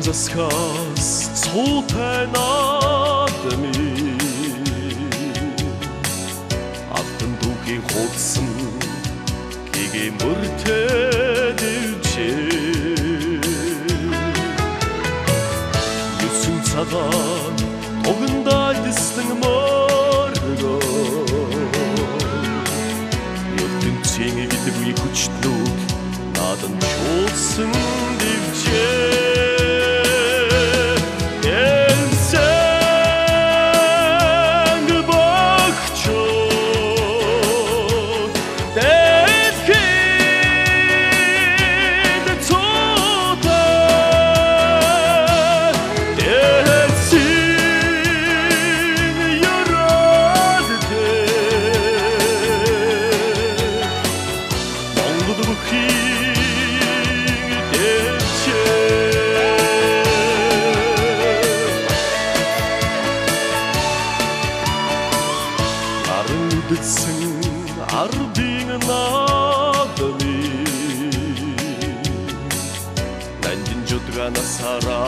засхаас цуутай наадами алтан дүүхийн хуудсан гэгээ мөртөд ивчээ юусэн цагаан тогондоо дэслэн моргоо ертөнцийн гэдэггүй хүчнүүд надан чуулсан дэвчээ дэсэн ардын наадами нандин жудганасара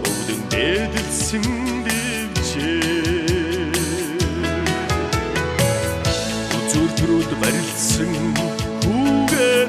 өвдөн дэдэлсэн дэвчээ үзүүр төрүүд барилдсан хүүгээ